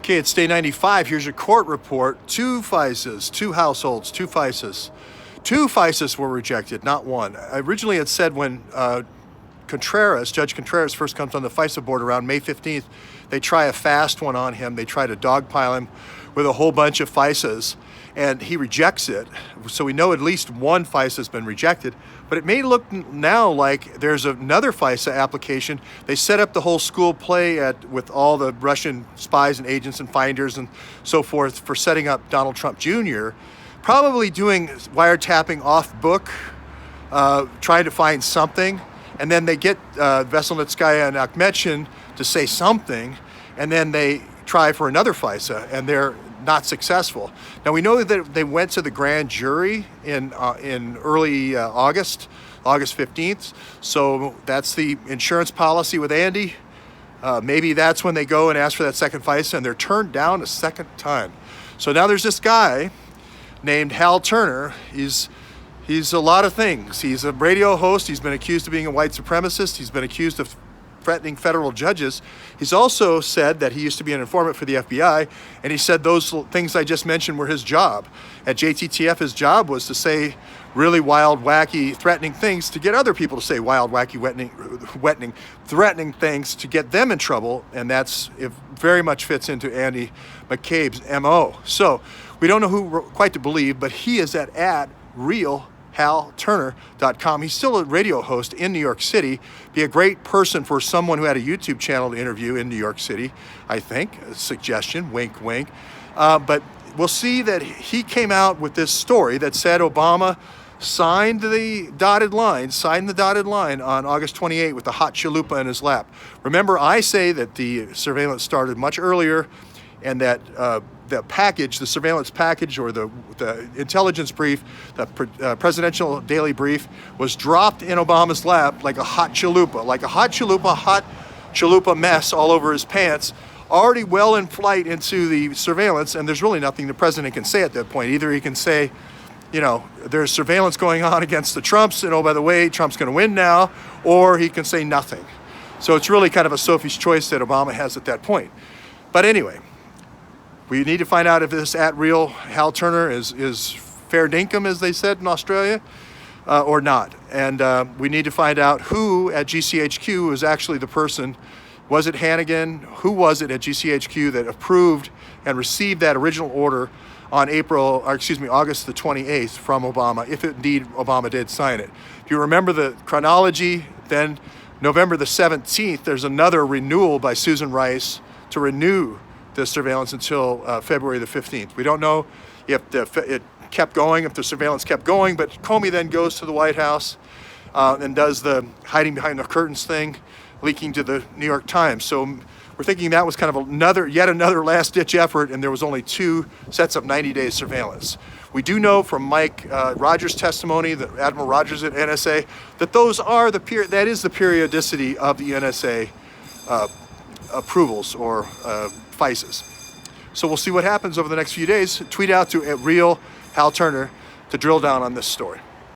Okay, it's day 95. Here's your court report. 2 FISAs, 2 households, 2 FISAs. 2 FISAs were rejected, not one. Originally it said when Judge Contreras first comes on the FISA board around May 15th, they try a fast one on him. They try to dogpile him with a whole bunch of FISAs, and he rejects it. So we know at least one FISA has been rejected, but it may look now like there's another FISA application. They set up the whole school play with all the Russian spies and agents and finders and so forth for setting up Donald Trump Jr., probably doing wiretapping off book, trying to find something. And then they get Veselnitskaya and Akhmetshin to say something, and then they try for another FISA, and they're not successful. Now, we know that they went to the grand jury in early August 15th, so that's the insurance policy with Andy. Maybe that's when they go and ask for that second FISA, and they're turned down a second time. So now there's this guy named Hal Turner. He's a lot of things. He's a radio host. He's been accused of being a white supremacist. He's been accused of threatening federal judges. He's also said that he used to be an informant for the FBI, and he said those things I just mentioned were his job. At JTTF, his job was to say really wild, wacky, threatening things to get other people to say wild, wacky, threatening things to get them in trouble, and it very much fits into Andy McCabe's MO. So we don't know who quite to believe, but he is at realhalturner.com. He's still a radio host in New York City. Be a great person for someone who had a YouTube channel to interview in New York City, I think. A suggestion, wink, wink. But we'll see that he came out with this story that said Obama signed the dotted line on August 28 with the hot chalupa in his lap. Remember, I say that the surveillance started much earlier, and that the surveillance package, or the intelligence brief, the presidential daily brief, was dropped in Obama's lap like a hot chalupa mess all over his pants, already well in flight into the surveillance, and there's really nothing the president can say at that point. Either he can say, there's surveillance going on against the Trumps, and oh, by the way, Trump's going to win now, or he can say nothing. So it's really kind of a Sophie's choice that Obama has at that point. But anyway, we need to find out if this @real Hal Turner is fair dinkum, as they said in Australia, or not. And we need to find out who at GCHQ is actually the person. Was it Hannigan? Who was it at GCHQ that approved and received that original order on August the 28th from Obama, if indeed Obama did sign it? If you remember the chronology, then November the 17th, there's another renewal by Susan Rice to renew the surveillance until February the 15th. We don't know if it kept going, if the surveillance kept going, but Comey then goes to the White House and does the hiding behind the curtains thing, leaking to the New York Times. So we're thinking that was kind of yet another last-ditch effort, and there was only 2 sets of 90-day surveillance. We do know from Mike Rogers' testimony, that Admiral Rogers at NSA, that that is the periodicity of the NSA approvals or FISAs. So we'll see what happens over the next few days. Tweet out to @real Hal Turner to drill down on this story.